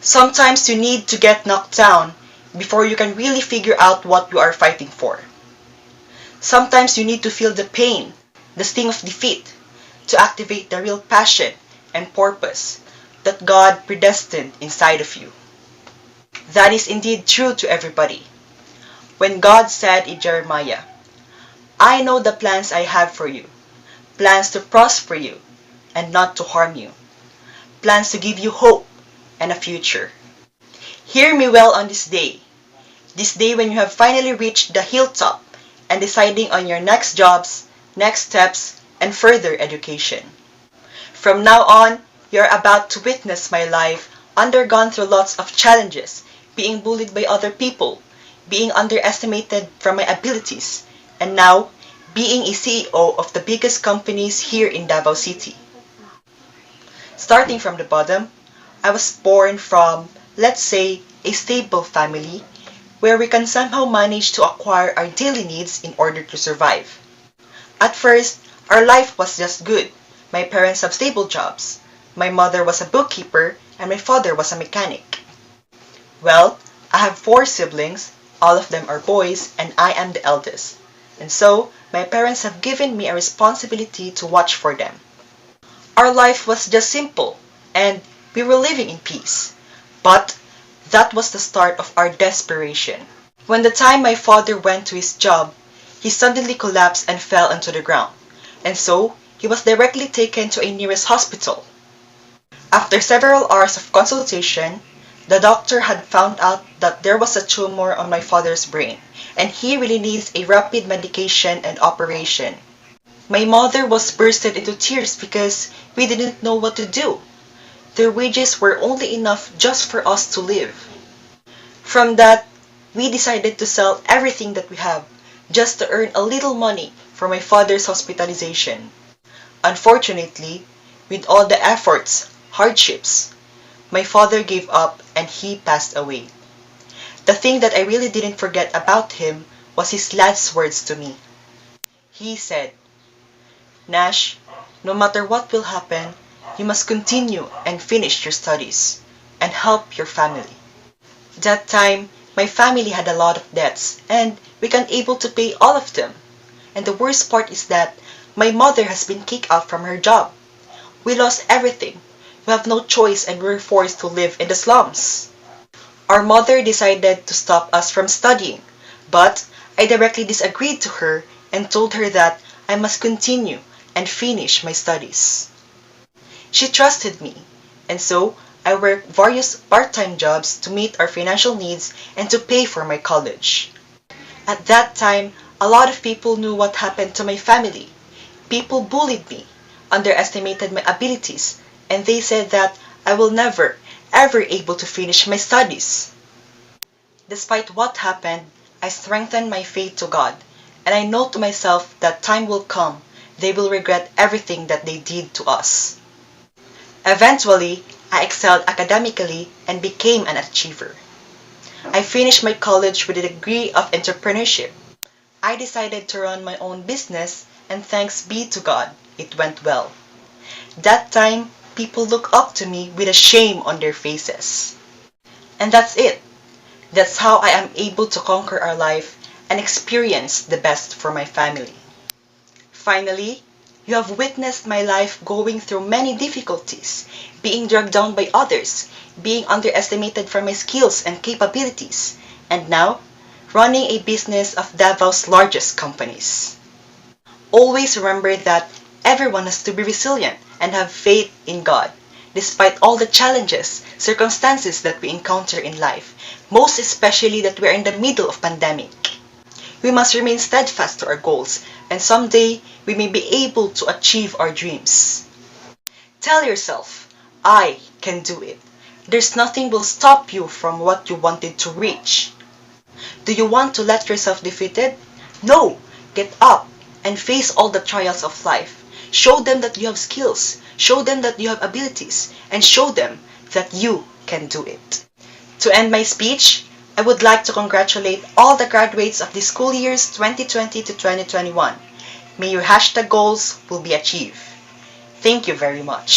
Sometimes you need to get knocked down before you can really figure out what you are fighting for. Sometimes you need to feel the pain, the sting of defeat, to activate the real passion and purpose that God predestined inside of you. That is indeed true to everybody. When God said in Jeremiah, "I know the plans I have for you, plans to prosper you and not to harm you, plans to give you hope and a future." Hear me well on this day when you have finally reached the hilltop and deciding on your next jobs, next steps, and further education. From now on, you're about to witness my life undergone through lots of challenges, being bullied by other people, being underestimated from my abilities, and now being a CEO of the biggest companies here in Davao City. Starting from the bottom, I was born from, let's say, a stable family where we can somehow manage to acquire our daily needs in order to survive. At first, our life was just good. My parents have stable jobs. My mother was a bookkeeper and my father was a mechanic. Well, I have 4 siblings, all of them are boys, and I am the eldest. And so, my parents have given me a responsibility to watch for them. Our life was just simple, and we were living in peace. But that was the start of our desperation. When the time my father went to his job, he suddenly collapsed and fell onto the ground, and so he was directly taken to a nearest hospital. After several hours of consultation, the doctor had found out that there was a tumor on my father's brain, and he really needs a rapid medication and operation. My mother was bursted into tears because we didn't know what to do. Their wages were only enough just for us to live. From that, we decided to sell everything that we have just to earn a little money for my father's hospitalization. Unfortunately, with all the efforts, hardships, my father gave up and he passed away. The thing that I really didn't forget about him was his last words to me. He said, "Nash, no matter what will happen, you must continue and finish your studies and help your family." That time, my family had a lot of debts and we can't able to pay all of them. And the worst part is that my mother has been kicked out from her job. We lost everything. We have no choice and we're forced to live in the slums. Our mother decided to stop us from studying, but I directly disagreed to her and told her that I must continue and finish my studies. She trusted me, and so I worked various part-time jobs to meet our financial needs and to pay for my college. At that time, a lot of people knew what happened to my family. People bullied me, underestimated my abilities, and they said that I will never, ever able to finish my studies. Despite what happened, I strengthened my faith to God, and I know to myself that time will come, they will regret everything that they did to us. Eventually, I excelled academically and became an achiever. I finished my college with a degree of entrepreneurship. I decided to run my own business, and thanks be to God, it went well. That time, people look up to me with a shame on their faces. And that's it. That's how I am able to conquer our life and experience the best for my family. Finally, you have witnessed my life going through many difficulties, being dragged down by others, being underestimated for my skills and capabilities, and now, running a business of Davao's largest companies. Always remember that everyone has to be resilient and have faith in God, despite all the challenges, circumstances that we encounter in life, most especially that we are in the middle of pandemic. We must remain steadfast to our goals, and someday we may be able to achieve our dreams. Tell yourself, I can do it. There's nothing will stop you from what you wanted to reach. Do you want to let yourself defeated? No! Get up and face all the trials of life. Show them that you have skills, show them that you have abilities, and show them that you can do it. To end my speech, I would like to congratulate all the graduates of the school years 2020 to 2021. May your hashtag goals will be achieved. Thank you very much.